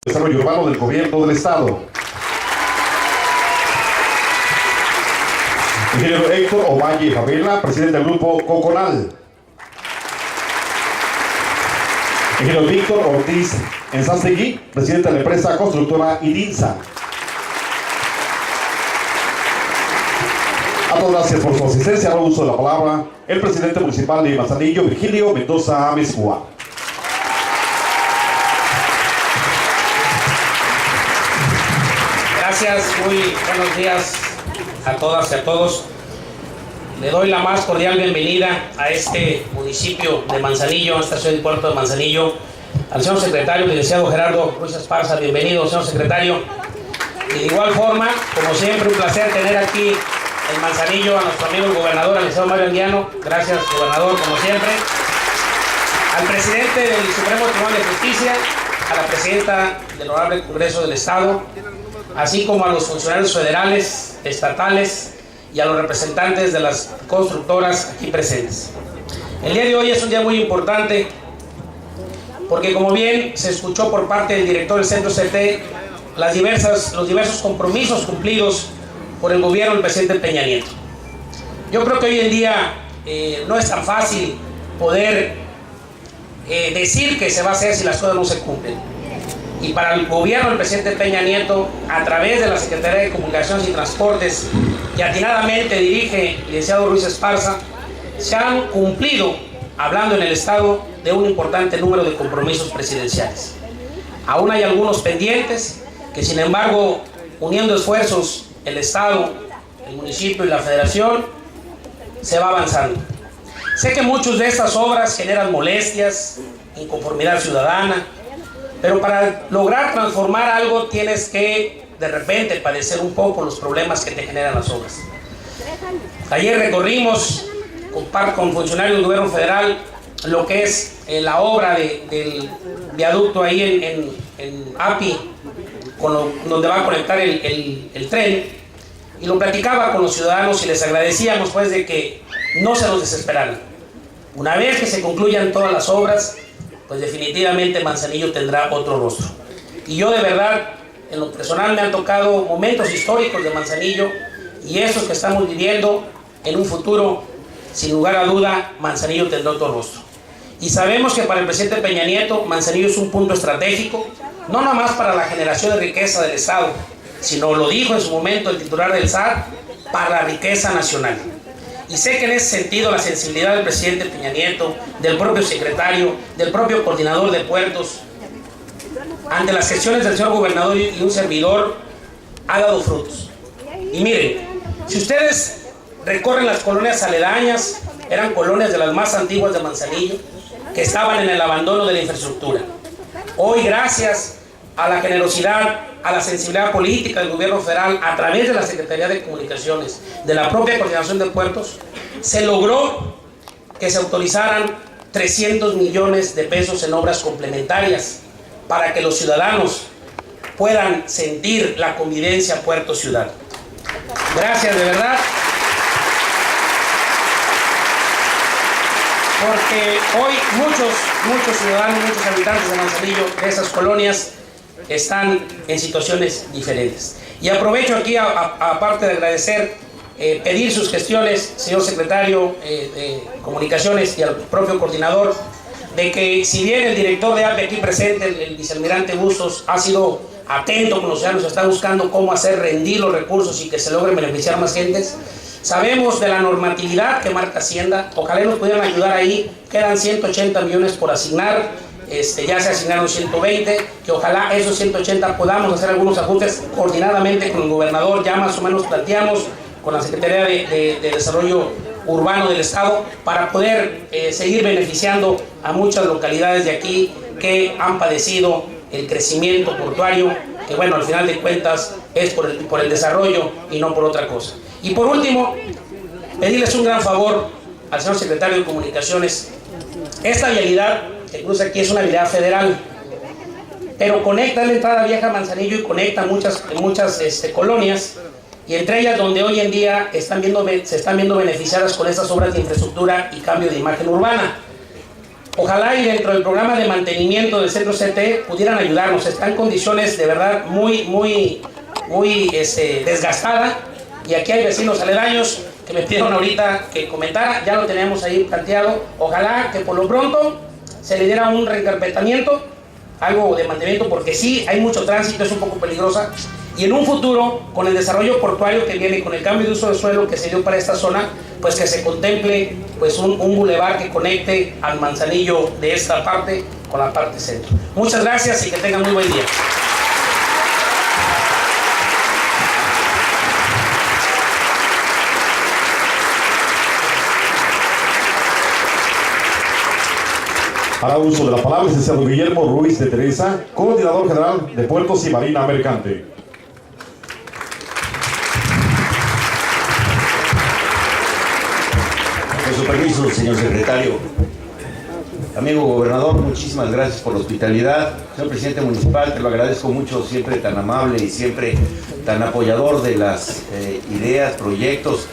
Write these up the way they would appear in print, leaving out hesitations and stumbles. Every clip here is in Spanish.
Desarrollo Urbano del Gobierno del Estado. Ingeniero Héctor Ovalle Favela, presidente del Grupo Coconal. Ingeniero Víctor Ortiz Enzastegui, presidente de la empresa constructora Idinsa. A todos gracias por su asistencia. Ahora uso de la palabra el presidente municipal de Manzanillo, Virgilio Mendoza Mezcua. Gracias, muy buenos días a todas y a todos. Le doy la más cordial bienvenida a este municipio de Manzanillo, a esta ciudad y puerto de Manzanillo, al señor secretario, licenciado Gerardo Ruiz Esparza. Bienvenido, señor secretario. Y de igual forma, como siempre, un placer tener aquí en Manzanillo a nuestro amigo el gobernador, al licenciado Mario Anguiano. Gracias, gobernador, como siempre. Al presidente del Supremo Tribunal de Justicia, a la presidenta del Honorable Congreso del Estado, así como a los funcionarios federales, estatales y a los representantes de las constructoras aquí presentes. El día de hoy es un día muy importante porque, como bien se escuchó por parte del director del Centro CT, los diversos compromisos cumplidos por el gobierno del presidente Peña Nieto. Yo creo que hoy en día no es tan fácil poder decir que se va a hacer si las cosas no se cumplen. Y para el gobierno del presidente Peña Nieto, a través de la Secretaría de Comunicaciones y Transportes, que atinadamente dirige el licenciado Ruiz Esparza, se han cumplido, hablando en el Estado, de un importante número de compromisos presidenciales. Aún hay algunos pendientes que, sin embargo, uniendo esfuerzos, el Estado, el municipio y la Federación, se va avanzando. Sé que muchas de estas obras generan molestias, inconformidad ciudadana, pero para lograr transformar algo tienes que de repente padecer un poco los problemas que te generan las obras. Ayer recorrimos con funcionarios del gobierno federal lo que es la obra del viaducto ahí en API, donde va a conectar el tren, y lo platicaba con los ciudadanos y les agradecíamos pues de que no se nos desesperaran. Una vez que se concluyan todas las obras, pues definitivamente Manzanillo tendrá otro rostro. Y yo de verdad, en lo personal, me han tocado momentos históricos de Manzanillo, y esos que estamos viviendo en un futuro, sin lugar a duda, Manzanillo tendrá otro rostro. Y sabemos que para el presidente Peña Nieto, Manzanillo es un punto estratégico, no nada más para la generación de riqueza del Estado, sino, lo dijo en su momento el titular del SAT, para la riqueza nacional. Y sé que en ese sentido la sensibilidad del presidente Peña Nieto, del propio secretario, del propio coordinador de puertos, ante las gestiones del señor gobernador y un servidor, ha dado frutos. Y miren, si ustedes recorren las colonias aledañas, eran colonias de las más antiguas de Manzanillo, que estaban en el abandono de la infraestructura. Hoy, gracias a la generosidad, a la sensibilidad política del gobierno federal, a través de la Secretaría de Comunicaciones, de la propia Coordinación de Puertos, se logró que se autorizaran 300 millones de pesos en obras complementarias para que los ciudadanos puedan sentir la convivencia puerto-ciudad. Gracias, de verdad. Porque hoy muchos ciudadanos, muchos habitantes de Manzanillo, de esas colonias, están en situaciones diferentes. Y aprovecho aquí, aparte de agradecer, pedir sus gestiones, señor secretario de Comunicaciones y al propio coordinador, de que si bien el director de APE aquí presente, el vicealmirante Bustos, ha sido atento con los ciudadanos, está buscando cómo hacer rendir los recursos y que se logren beneficiar más gentes. Sabemos de la normatividad que marca Hacienda, ojalá nos pudieran ayudar ahí, quedan 180 millones por asignar. Ya se asignaron 120, que ojalá esos 180 podamos hacer algunos ajustes coordinadamente con el gobernador. Ya más o menos planteamos con la Secretaría de Desarrollo Urbano del Estado para poder seguir beneficiando a muchas localidades de aquí que han padecido el crecimiento portuario, que bueno, al final de cuentas es por el desarrollo y no por otra cosa. Y por último, pedirles un gran favor al señor secretario de Comunicaciones. Esta vialidad que cruza aquí es una vialidad federal, pero conecta la entrada vieja a Manzanillo y conecta muchas colonias, y entre ellas donde hoy en día se están viendo beneficiadas con estas obras de infraestructura y cambio de imagen urbana. Ojalá y dentro del programa de mantenimiento del centro CTE pudieran ayudarnos. Está en condiciones de verdad muy desgastada, y aquí hay vecinos aledaños que me pidieron ahorita que comentara, ya lo teníamos ahí planteado. Ojalá que por lo pronto se le diera un reencarpetamiento, algo de mantenimiento, porque sí hay mucho tránsito, es un poco peligrosa, y en un futuro, con el desarrollo portuario que viene, con el cambio de uso de suelo que se dio para esta zona, pues que se contemple pues un bulevar que conecte al Manzanillo de esta parte con la parte centro. Muchas gracias y que tengan muy buen día. Hará uso de la palabra el licenciado Guillermo Ruiz de Teresa, coordinador general de Puertos y Marina Mercante. Con su permiso, señor secretario. Amigo gobernador, muchísimas gracias por la hospitalidad. Señor presidente municipal, te lo agradezco mucho, siempre tan amable y siempre tan apoyador de las ideas, proyectos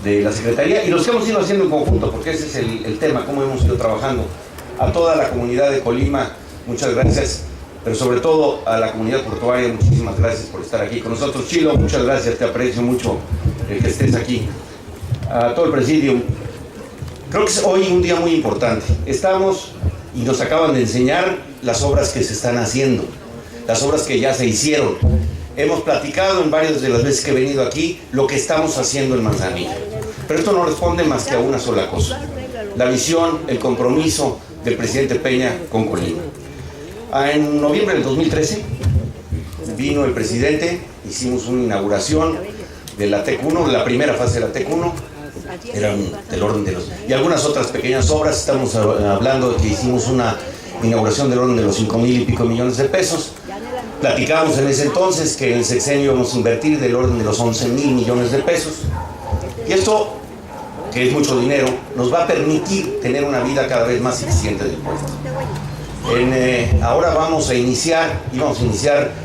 de la Secretaría y los que hemos ido haciendo en conjunto, porque ese es el tema, cómo hemos ido trabajando. A toda la comunidad de Colima, muchas gracias, pero sobre todo a la comunidad portuaria, muchísimas gracias por estar aquí con nosotros. Chilo, muchas gracias, te aprecio mucho el que estés aquí. A todo el presidium, creo que es hoy un día muy importante. Estamos y nos acaban de enseñar las obras que se están haciendo, las obras que ya se hicieron. Hemos platicado en varias de las veces que he venido aquí lo que estamos haciendo en Manzanillo, pero esto no responde más que a una sola cosa: la visión, el compromiso del presidente Peña con Colima. En noviembre del 2013 vino el presidente, hicimos una inauguración de la TEC 1, de la primera fase de la TEC 1, eran del orden de los... y algunas otras pequeñas obras. Estamos hablando de que hicimos una inauguración del orden de los 5,000 y pico millones de pesos. Platicábamos en ese entonces que en el sexenio íbamos a invertir del orden de los 11,000 millones de pesos. Y esto, que es mucho dinero, nos va a permitir tener una vida cada vez más eficiente del puerto. Ahora íbamos a iniciar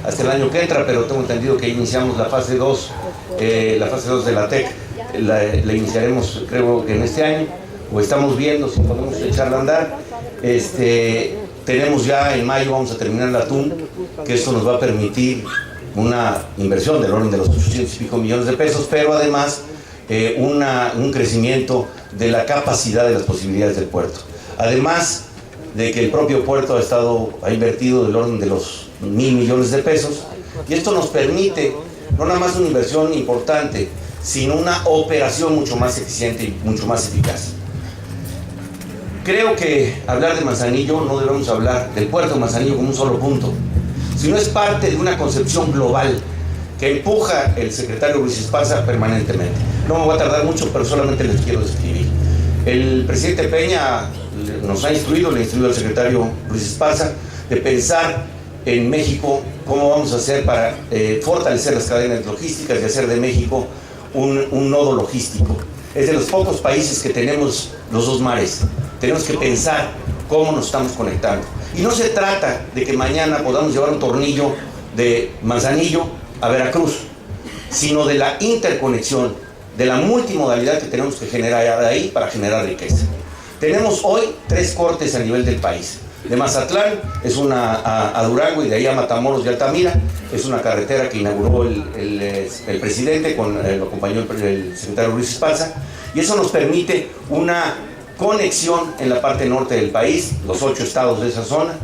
hasta el año que entra, pero tengo entendido que iniciamos la fase 2 de la TEC, la iniciaremos creo que en este año, o estamos viendo si podemos echarla a andar. Tenemos ya en mayo, vamos a terminar la TUN, que esto nos va a permitir una inversión del orden de los 800 y pico millones de pesos, pero además un crecimiento de la capacidad de las posibilidades del puerto. Además de que el propio puerto ha invertido del orden de los 1,000 millones de pesos, y esto nos permite no nada más una inversión importante, sino una operación mucho más eficiente y mucho más eficaz. Creo que hablar de Manzanillo no debemos hablar del puerto de Manzanillo como un solo punto, sino es parte de una concepción global que empuja el secretario Luis Esparza permanentemente. No me voy a tardar mucho, pero solamente les quiero describir. El presidente Peña nos ha instruido, le ha instruido al secretario Luis Esparza, de pensar en México cómo vamos a hacer para fortalecer las cadenas logísticas y hacer de México un nodo logístico. Es de los pocos países que tenemos los dos mares. Tenemos que pensar cómo nos estamos conectando. Y no se trata de que mañana podamos llevar un tornillo de Manzanillo a Veracruz, sino de la interconexión, de la multimodalidad que tenemos que generar ahí para generar riqueza. Tenemos hoy 3 cortes a nivel del país. De Mazatlán es una a Durango, y de ahí a Matamoros y Altamira es una carretera que inauguró el presidente, lo acompañó el secretario Luis Esparza, y eso nos permite una conexión en la parte norte del país, los 8 estados de esa zona,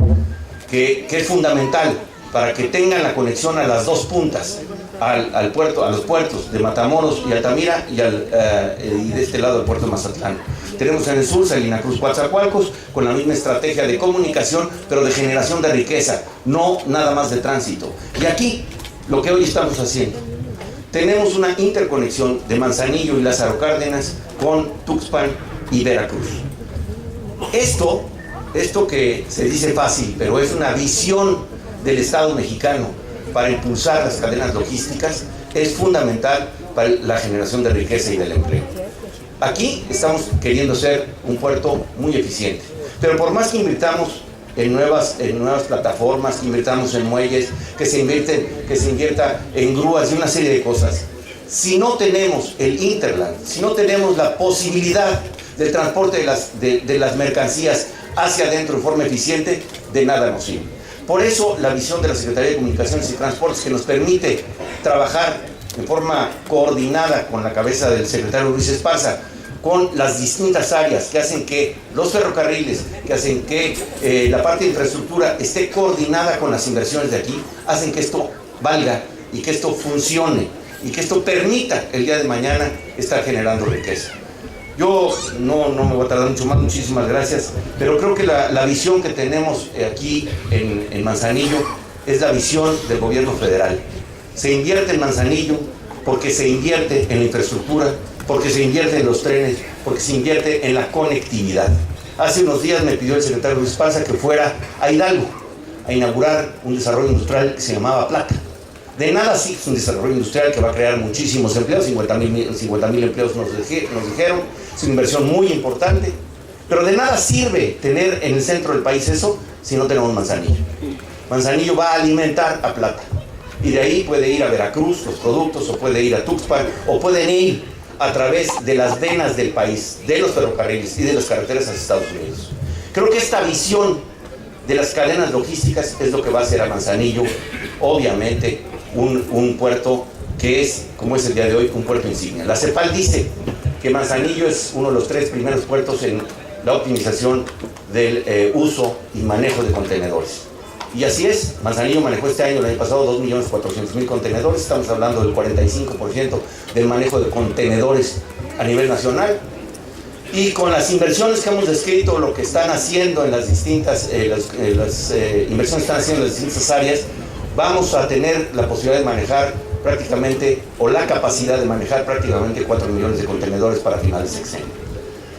que es fundamental para que tengan la conexión a las dos puntas, al puerto, a los puertos de Matamoros y Altamira, y de este lado el puerto de Mazatlán. Tenemos en el sur Salina Cruz, Coatzacoalcos, con la misma estrategia de comunicación, pero de generación de riqueza, no nada más de tránsito. Y aquí, lo que hoy estamos haciendo, tenemos una interconexión de Manzanillo y Lázaro Cárdenas con Tuxpan y Veracruz. Esto que se dice fácil, pero es una visión del Estado mexicano para impulsar las cadenas logísticas, es fundamental para la generación de riqueza y del empleo. Aquí estamos queriendo ser un puerto muy eficiente, pero por más que invirtamos en nuevas plataformas, que invirtamos en muelles, que se invierta en grúas y una serie de cosas, si no tenemos el Interland, si no tenemos la posibilidad del transporte de las mercancías hacia adentro de forma eficiente, de nada nos sirve. Por eso la visión de la Secretaría de Comunicaciones y Transportes, que nos permite trabajar de forma coordinada con la cabeza del secretario Luis Esparza, con las distintas áreas que hacen que los ferrocarriles, que hacen que la parte de infraestructura esté coordinada con las inversiones de aquí, hacen que esto valga y que esto funcione y que esto permita el día de mañana estar generando riqueza. Yo no me voy a tardar mucho más, muchísimas gracias, pero creo que la visión que tenemos aquí en Manzanillo es la visión del gobierno federal. Se invierte en Manzanillo porque se invierte en la infraestructura, porque se invierte en los trenes, porque se invierte en la conectividad. Hace unos días me pidió el secretario Luis Esparza que fuera a Hidalgo a inaugurar un desarrollo industrial que se llamaba Plata. De nada sí es un desarrollo industrial que va a crear muchísimos empleos, 50,000 empleos nos dijeron, es una inversión muy importante, pero de nada sirve tener en el centro del país eso si no tenemos Manzanillo. Manzanillo va a alimentar a Plata, y de ahí puede ir a Veracruz los productos, o puede ir a Tuxpan, o pueden ir a través de las venas del país, de los ferrocarriles y de las carreteras hacia Estados Unidos. Creo que esta visión de las cadenas logísticas es lo que va a hacer a Manzanillo, obviamente, un puerto que es, como es el día de hoy, un puerto insignia. La CEPAL dice que Manzanillo es uno de los 3 primeros puertos en la optimización del uso y manejo de contenedores. Y así es, Manzanillo manejó este año, el año pasado, 2.400.000 contenedores, estamos hablando del 45% del manejo de contenedores a nivel nacional. Y con las inversiones que hemos descrito, lo que están haciendo en las distintas, las inversiones que están haciendo en las distintas áreas, vamos a tener la posibilidad de manejar prácticamente, o la capacidad de manejar prácticamente 4 millones de contenedores para finales de sexenio.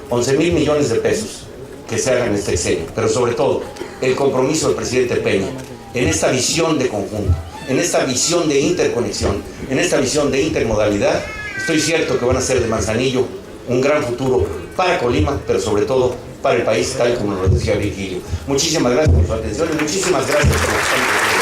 11,000 millones de pesos que se hagan en este sexenio, pero sobre todo el compromiso del presidente Peña en esta visión de conjunto, en esta visión de interconexión, en esta visión de intermodalidad. Estoy cierto que van a hacer de Manzanillo un gran futuro para Colima, pero sobre todo para el país, tal como lo decía Virgilio. Muchísimas gracias por su atención y muchísimas gracias por lo que están haciendo.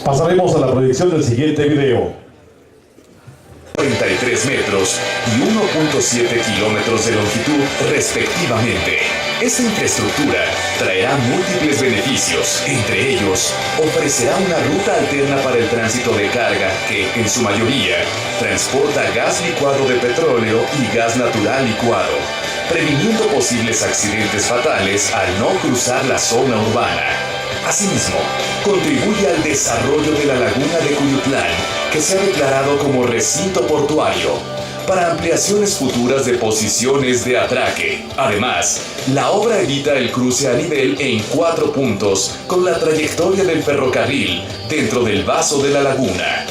Pasaremos a la proyección del siguiente video. 33 metros y 1.7 kilómetros de longitud respectivamente. Esta infraestructura traerá múltiples beneficios. Entre ellos, ofrecerá una ruta alterna para el tránsito de carga que, en su mayoría, transporta gas licuado de petróleo y gas natural licuado, previniendo posibles accidentes fatales al no cruzar la zona urbana. Asimismo, contribuye al desarrollo de la laguna de Cuyutlán, que se ha declarado como recinto portuario, para ampliaciones futuras de posiciones de atraque. Además, la obra evita el cruce a nivel en 4 puntos con la trayectoria del ferrocarril dentro del vaso de la laguna,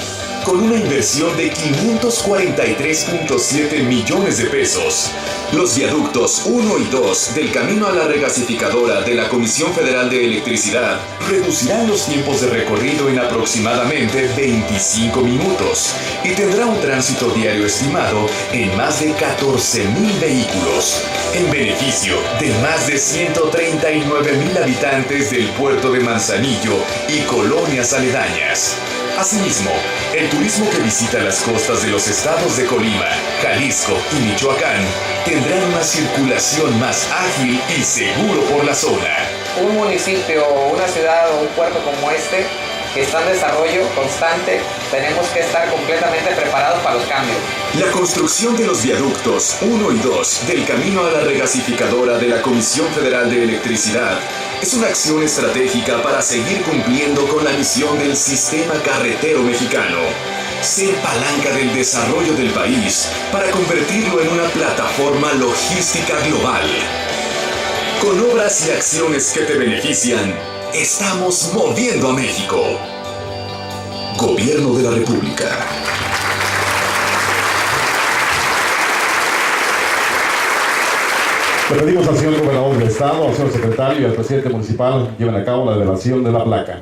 con una inversión de 543.7 millones de pesos. Los viaductos 1 y 2 del camino a la regasificadora de la Comisión Federal de Electricidad reducirán los tiempos de recorrido en aproximadamente 25 minutos y tendrá un tránsito diario estimado en más de 14,000 vehículos, en beneficio de más de 139,000 habitantes del puerto de Manzanillo y colonias aledañas. Asimismo, el turismo que visita las costas de los estados de Colima, Jalisco y Michoacán tendrán una circulación más ágil y seguro por la zona. Un municipio, una ciudad o un puerto como este, que está en desarrollo constante, tenemos que estar completamente preparados para los cambios. La construcción de los viaductos 1 y 2 del camino a la regasificadora de la Comisión Federal de Electricidad es una acción estratégica para seguir cumpliendo con la misión del sistema carretero mexicano: ser palanca del desarrollo del país para convertirlo en una plataforma logística global. Con obras y acciones que te benefician, estamos moviendo a México. Gobierno de la República. Le pedimos al señor gobernador del estado, al señor secretario y al presidente municipal lleven a cabo la develación de la placa.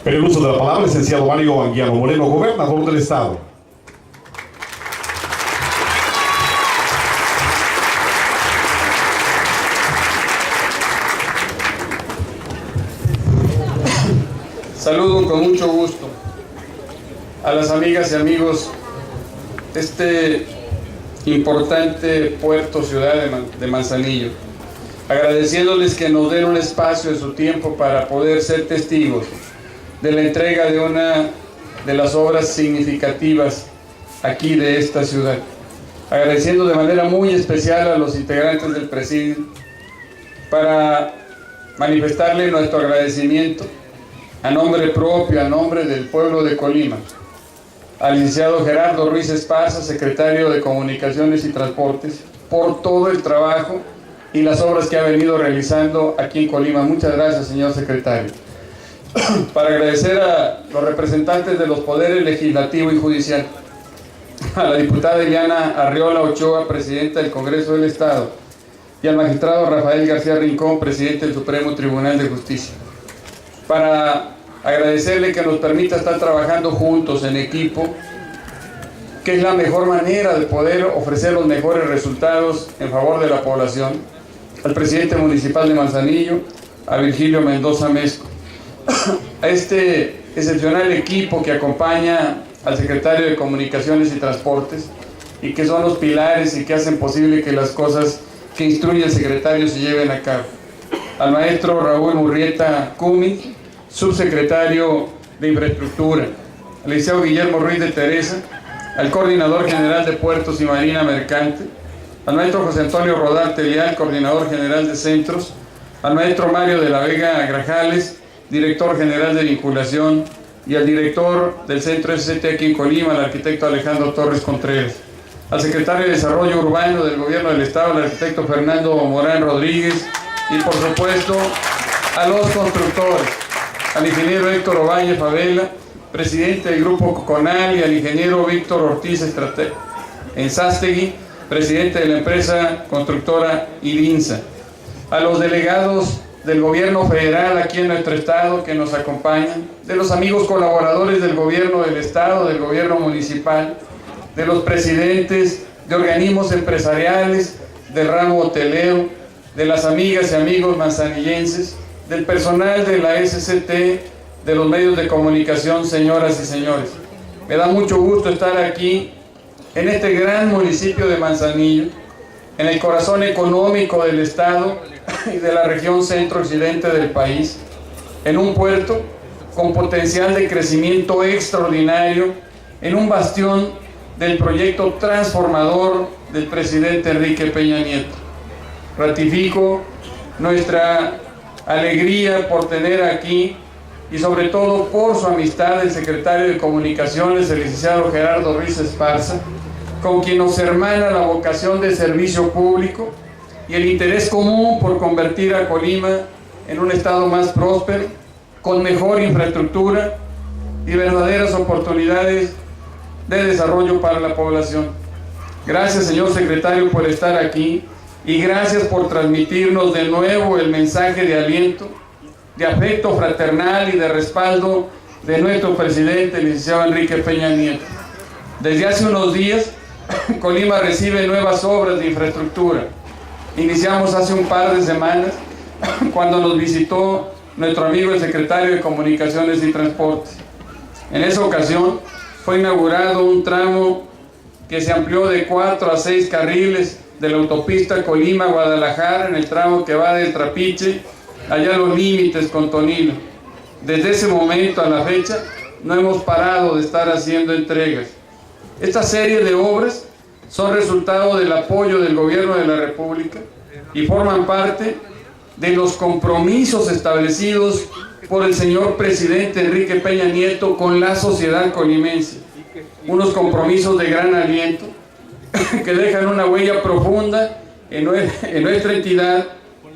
Pero el uso de la palabra, licenciado Mario Anguiano Moreno, gobernador del estado. Saludo con mucho gusto a las amigas y amigos de este importante puerto, ciudad de Manzanillo, agradeciéndoles que nos den un espacio de su tiempo para poder ser testigos de la entrega de una de las obras significativas aquí de esta ciudad. Agradeciendo de manera muy especial a los integrantes del presidio para manifestarle nuestro agradecimiento a nombre propio, a nombre del pueblo de Colima, al licenciado Gerardo Ruiz Esparza, secretario de Comunicaciones y Transportes, por todo el trabajo y las obras que ha venido realizando aquí en Colima. Muchas gracias, señor secretario. Para agradecer a los representantes de los poderes legislativo y judicial, a la diputada Eliana Arriola Ochoa, presidenta del Congreso del Estado, y al magistrado Rafael García Rincón, presidente del Supremo Tribunal de Justicia, para agradecerle que nos permita estar trabajando juntos en equipo, que es la mejor manera de poder ofrecer los mejores resultados en favor de la población, al presidente municipal de Manzanillo, a Virgilio Mendoza Mezco, a este excepcional equipo que acompaña al secretario de Comunicaciones y Transportes y que son los pilares y que hacen posible que las cosas que instruye el secretario se lleven a cabo, al maestro Raúl Murrieta Cumi, subsecretario de Infraestructura, al licenciado Guillermo Ruiz de Teresa, al coordinador general de Puertos y Marina Mercante, al maestro José Antonio Rodarte Leal, coordinador general de Centros, al maestro Mario de la Vega Grajales, director general de Vinculación, y al director del Centro SCT aquí en Colima, el arquitecto Alejandro Torres Contreras, al secretario de Desarrollo Urbano del Gobierno del Estado, el arquitecto Fernando Morán Rodríguez, y por supuesto a los constructores, al ingeniero Héctor Ovalle Favela, presidente del Grupo Coconal, y al ingeniero Víctor Ortiz Enzástegui, presidente de la empresa constructora Irinsa, a los delegados del gobierno federal aquí en nuestro estado que nos acompañan, de los amigos colaboradores del gobierno del estado, del gobierno municipal, de los presidentes de organismos empresariales, del ramo hotelero, de las amigas y amigos manzanillenses, del personal de la SCT, de los medios de comunicación, señoras y señores. Me da mucho gusto estar aquí en este gran municipio de Manzanillo, en el corazón económico del estado y de la región centro-occidente del país, en un puerto con potencial de crecimiento extraordinario, en un bastión del proyecto transformador del presidente Enrique Peña Nieto. Ratifico nuestra alegría por tener aquí y sobre todo por su amistad el secretario de Comunicaciones, el licenciado Gerardo Ruiz Esparza, con quien nos hermana la vocación de servicio público y el interés común por convertir a Colima en un estado más próspero, con mejor infraestructura y verdaderas oportunidades de desarrollo para la población. Gracias, señor secretario, por estar aquí y gracias por transmitirnos de nuevo el mensaje de aliento, de afecto fraternal y de respaldo de nuestro presidente, el licenciado Enrique Peña Nieto. Desde hace unos días, Colima recibe nuevas obras de infraestructura. Iniciamos hace un par de semanas cuando nos visitó nuestro amigo el secretario de Comunicaciones y Transportes. En esa ocasión fue inaugurado un tramo que se amplió de 4 a 6 carriles de la autopista Colima-Guadalajara, en el tramo que va del Trapiche allá a los límites con Tonilo. Desde ese momento a la fecha no hemos parado de estar haciendo entregas. Esta serie de obras son resultado del apoyo del Gobierno de la República y forman parte de los compromisos establecidos por el señor presidente Enrique Peña Nieto con la sociedad colimense. Unos compromisos de gran aliento que dejan una huella profunda en nuestra entidad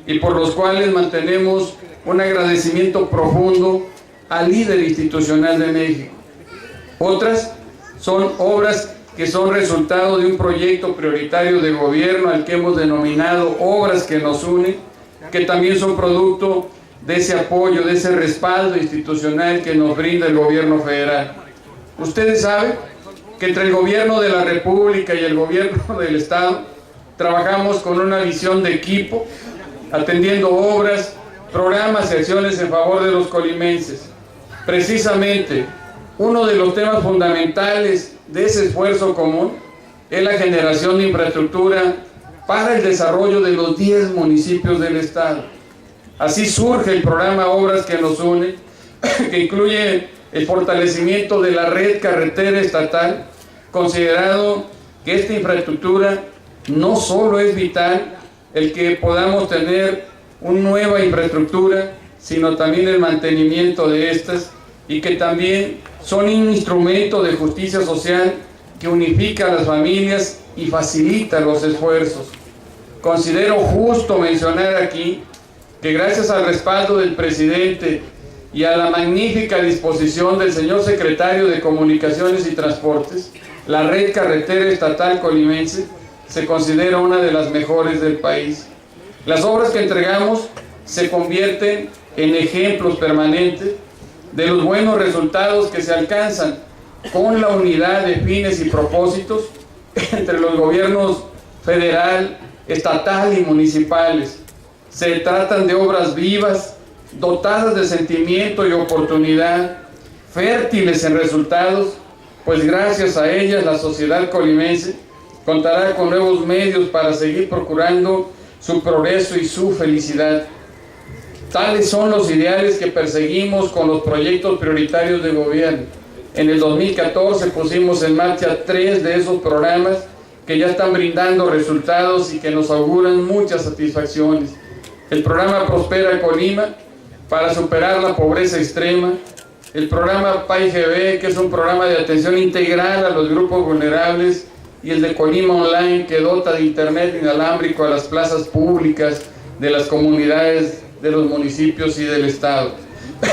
y por los cuales mantenemos un agradecimiento profundo al líder institucional de México. Otras son obras que son resultado de un proyecto prioritario de gobierno al que hemos denominado Obras que nos unen, que también son producto de ese apoyo, de ese respaldo institucional que nos brinda el gobierno federal. Ustedes saben que entre el gobierno de la República y el gobierno del Estado trabajamos con una visión de equipo, atendiendo obras, programas y acciones en favor de los colimenses. Precisamente, uno de los temas fundamentales de ese esfuerzo común es la generación de infraestructura para el desarrollo de los 10 municipios del Estado. Así surge el programa Obras que nos unen, que incluye el fortalecimiento de la red carretera estatal, considerado que esta infraestructura no solo es vital el que podamos tener una nueva infraestructura, sino también el mantenimiento de estas, y que también son un instrumento de justicia social que unifica a las familias y facilita los esfuerzos. Considero justo mencionar aquí que gracias al respaldo del presidente y a la magnífica disposición del señor secretario de Comunicaciones y Transportes, la red carretera estatal colimense se considera una de las mejores del país. Las obras que entregamos se convierten en ejemplos permanentes de los buenos resultados que se alcanzan con la unidad de fines y propósitos entre los gobiernos federal, estatal y municipales. Se tratan de obras vivas, dotadas de sentimiento y oportunidad, fértiles en resultados, pues gracias a ellas la sociedad colimense contará con nuevos medios para seguir procurando su progreso y su felicidad. Tales son los ideales que perseguimos con los proyectos prioritarios de gobierno. En el 2014 pusimos en marcha 3 de esos programas que ya están brindando resultados y que nos auguran muchas satisfacciones. El programa Prospera Colima, para superar la pobreza extrema. El programa PAIGB, que es un programa de atención integral a los grupos vulnerables. Y el de Colima Online, que dota de internet inalámbrico a las plazas públicas de las comunidades, de los municipios y del Estado.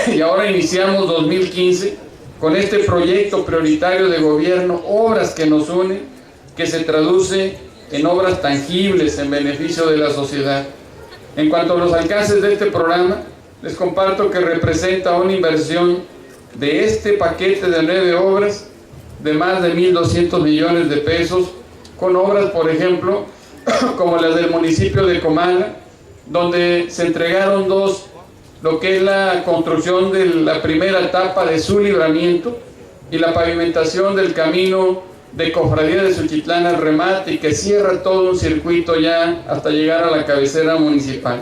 Y ahora iniciamos 2015 con este proyecto prioritario de gobierno, Obras que nos unen, que se traduce en obras tangibles en beneficio de la sociedad. En cuanto a los alcances de este programa, les comparto que representa una inversión de este paquete de 9 obras de más de 1.200 millones de pesos, con obras, por ejemplo, como las del municipio de Comala, donde se entregaron 2, lo que es la construcción de la primera etapa de su libramiento y la pavimentación del camino de Cofradía de Suchitlán al remate, y que cierra todo un circuito ya hasta llegar a la cabecera municipal.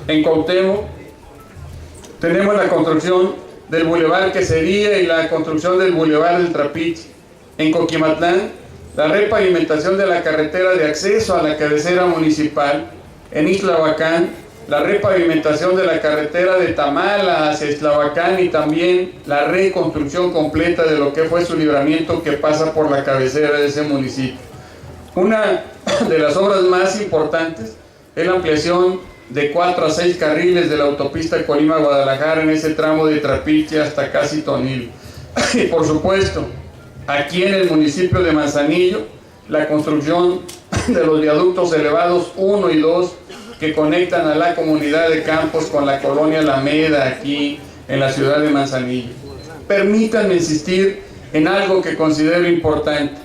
En Cuauhtémoc tenemos la construcción del Boulevard Quesería y la construcción del Boulevard del Trapiche. En Coquimatlán, la repavimentación de la carretera de acceso a la cabecera municipal. En Ixtlahuacán, la repavimentación de la carretera de Tamala hacia Ixtlahuacán y también la reconstrucción completa de lo que fue su libramiento que pasa por la cabecera de ese municipio. Una de las obras más importantes es la ampliación de 4 a 6 carriles de la autopista Colima-Guadalajara en ese tramo de Trapiche hasta casi Tonil. Y por supuesto, aquí en el municipio de Manzanillo, la construcción de los viaductos elevados 1 y 2 que conectan a la comunidad de Campos con la colonia Alameda aquí en la ciudad de Manzanillo. Permítanme insistir en algo que considero importante.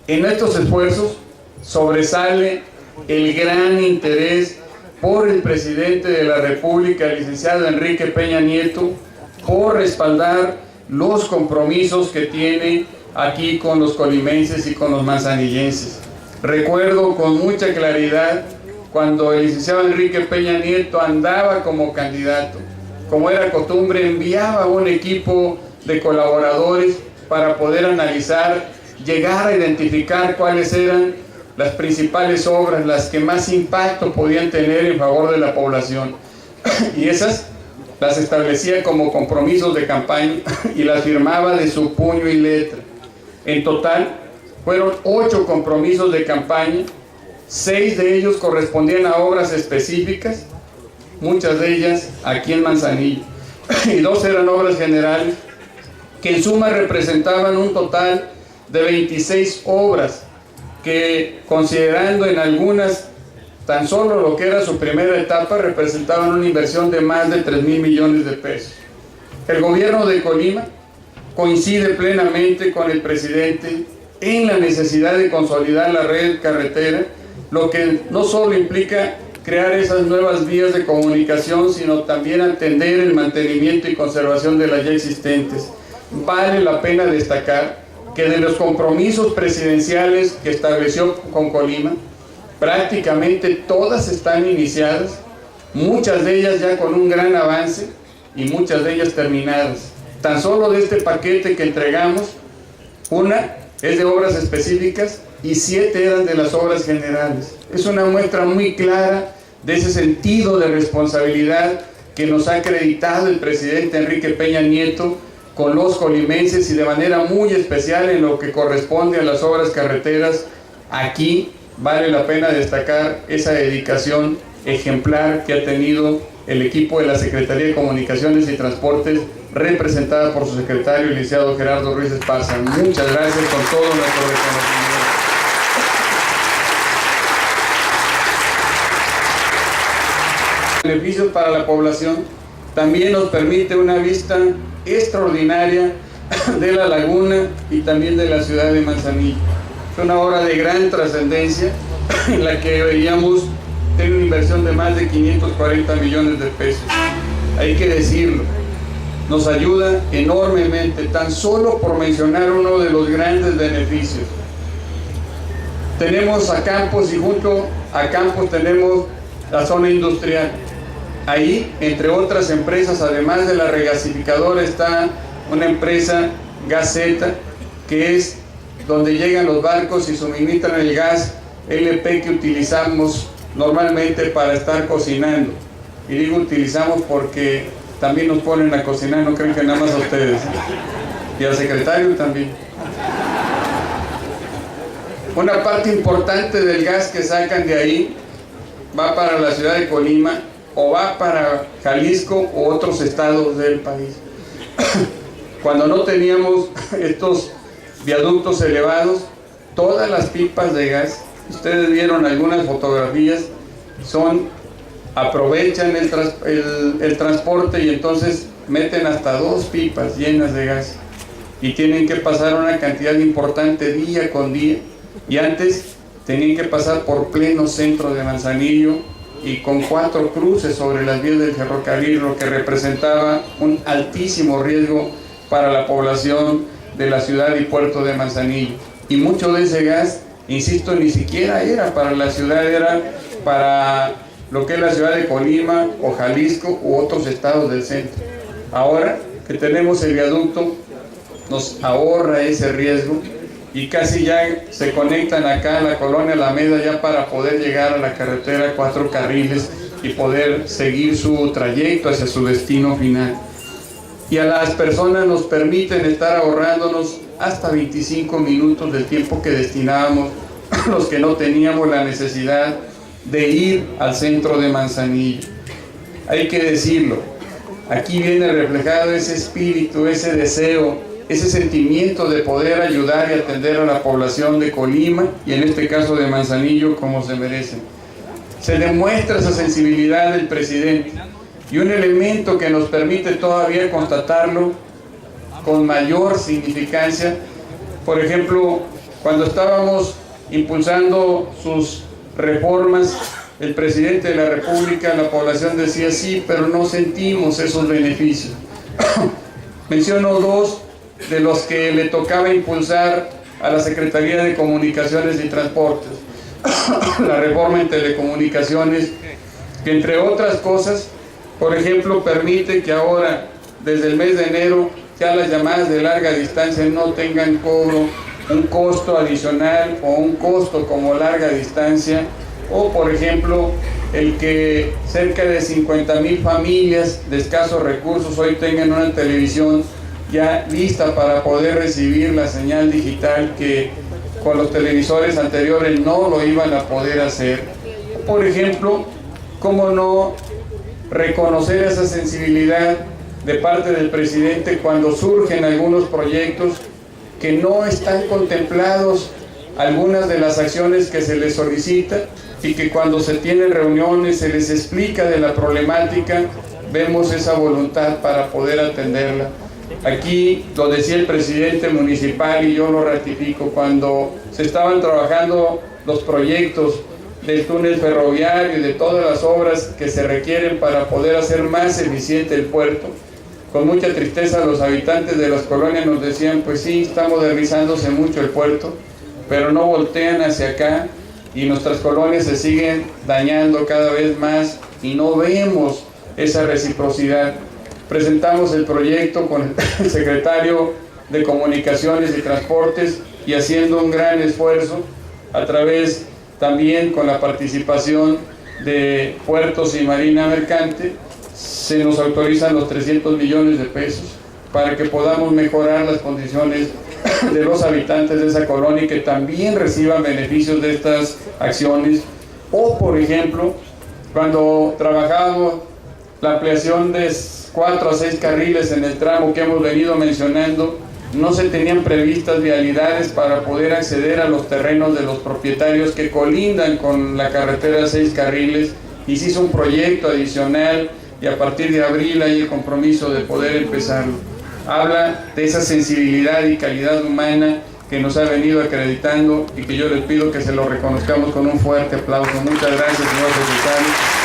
En estos esfuerzos sobresale el gran interés por el presidente de la República, el licenciado Enrique Peña Nieto, por respaldar los compromisos que tiene aquí con los colimenses y con los manzanillenses. Recuerdo con mucha claridad cuando el licenciado Enrique Peña Nieto andaba como candidato. Como era costumbre, enviaba un equipo de colaboradores para poder analizar, llegar a identificar cuáles eran las principales obras, las que más impacto podían tener en favor de la población. Y esas las establecía como compromisos de campaña y las firmaba de su puño y letra. En total, fueron 8 compromisos de campaña, 6 de ellos correspondían a obras específicas, muchas de ellas aquí en Manzanillo, y 2 eran obras generales, que en suma representaban un total de 26 obras, que considerando en algunas tan solo lo que era su primera etapa, representaban una inversión de más de 3,000 millones de pesos. El gobierno de Colima coincide plenamente con el presidente en la necesidad de consolidar la red carretera, lo que no solo implica crear esas nuevas vías de comunicación, sino también atender el mantenimiento y conservación de las ya existentes. Vale la pena destacar que de los compromisos presidenciales que estableció con Colima, prácticamente todas están iniciadas, muchas de ellas ya con un gran avance y muchas de ellas terminadas. Tan solo de este paquete que entregamos, una es de obras específicas y 7 eran de las obras generales. Es una muestra muy clara de ese sentido de responsabilidad que nos ha acreditado el presidente Enrique Peña Nieto con los colimenses, y de manera muy especial en lo que corresponde a las obras carreteras. Aquí vale la pena destacar esa dedicación ejemplar que ha tenido el equipo de la Secretaría de Comunicaciones y Transportes, representada por su secretario, el licenciado Gerardo Ruiz Esparza. Muchas gracias, con todo nuestro reconocimiento. Beneficios para la población, también nos permite una vista extraordinaria de la laguna y también de la ciudad de Manzanillo. Es una obra de gran trascendencia en la que veíamos tener una inversión de más de 540 millones de pesos. Hay que decirlo, nos ayuda enormemente, tan solo por mencionar uno de los grandes beneficios. Tenemos a Campos, y junto a Campos tenemos la zona industrial. Ahí, entre otras empresas, además de la regasificadora, está una empresa Gaceta, que es donde llegan los barcos y suministran el gas LP que utilizamos normalmente para estar cocinando. Y digo utilizamos porque también nos ponen a cocinar, no creen que nada más a ustedes. Y al secretario también. Una parte importante del gas que sacan de ahí va para la ciudad de Colima, o va para Jalisco u otros estados del país. Cuando no teníamos estos viaductos elevados, todas las pipas de gas, ustedes vieron algunas fotografías, aprovechan el transporte, y entonces meten hasta 2 pipas llenas de gas y tienen que pasar una cantidad importante día con día, y antes tenían que pasar por pleno centro de Manzanillo y con 4 cruces sobre las vías del ferrocarril, lo que representaba un altísimo riesgo para la población de la ciudad y puerto de Manzanillo. Y mucho de ese gas, insisto, ni siquiera era para la ciudad, era para lo que es la ciudad de Colima o Jalisco u otros estados del centro. Ahora que tenemos el viaducto, nos ahorra ese riesgo, y casi ya se conectan acá a la colonia Alameda ya para poder llegar a la carretera 4 carriles y poder seguir su trayecto hacia su destino final. Y a las personas nos permiten estar ahorrándonos hasta 25 minutos del tiempo que destinábamos los que no teníamos la necesidad de ir al centro de Manzanillo. Hay que decirlo, aquí viene reflejado ese espíritu, ese deseo, ese sentimiento de poder ayudar y atender a la población de Colima, y en este caso de Manzanillo, como se merecen. Se demuestra esa sensibilidad del presidente, y un elemento que nos permite todavía constatarlo con mayor significancia, por ejemplo, cuando estábamos impulsando sus reformas, el presidente de la República, la población decía sí, pero no sentimos esos beneficios. Menciono 2 de los que le tocaba impulsar a la Secretaría de Comunicaciones y Transportes. La reforma en telecomunicaciones, que entre otras cosas, por ejemplo, permite que ahora, desde el mes de enero, ya las llamadas de larga distancia no tengan cobro un costo adicional o un costo como larga distancia, o por ejemplo el que cerca de 50,000 familias de escasos recursos hoy tengan una televisión ya lista para poder recibir la señal digital que con los televisores anteriores no lo iban a poder hacer. Por ejemplo, cómo no reconocer esa sensibilidad de parte del presidente cuando surgen algunos proyectos que no están contemplados algunas de las acciones que se les solicita, y que cuando se tienen reuniones se les explica de la problemática, vemos esa voluntad para poder atenderla. Aquí lo decía el presidente municipal y yo lo ratifico: cuando se estaban trabajando los proyectos del túnel ferroviario y de todas las obras que se requieren para poder hacer más eficiente el puerto, con mucha tristeza los habitantes de las colonias nos decían: pues sí, está modernizándose mucho el puerto, pero no voltean hacia acá y nuestras colonias se siguen dañando cada vez más y no vemos esa reciprocidad. Presentamos el proyecto con el secretario de Comunicaciones y Transportes y haciendo un gran esfuerzo a través también con la participación de Puertos y Marina Mercante, se nos autorizan los 300 millones de pesos para que podamos mejorar las condiciones de los habitantes de esa colonia y que también reciban beneficios de estas acciones. O por ejemplo, cuando trabajamos la ampliación de 4 a 6 carriles en el tramo que hemos venido mencionando, no se tenían previstas vialidades para poder acceder a los terrenos de los propietarios que colindan con la carretera de 6 carriles, y se hizo un proyecto adicional y a partir de abril hay el compromiso de poder empezarlo. Habla de esa sensibilidad y calidad humana que nos ha venido acreditando y que yo les pido que se lo reconozcamos con un fuerte aplauso. Muchas gracias, señor secretario.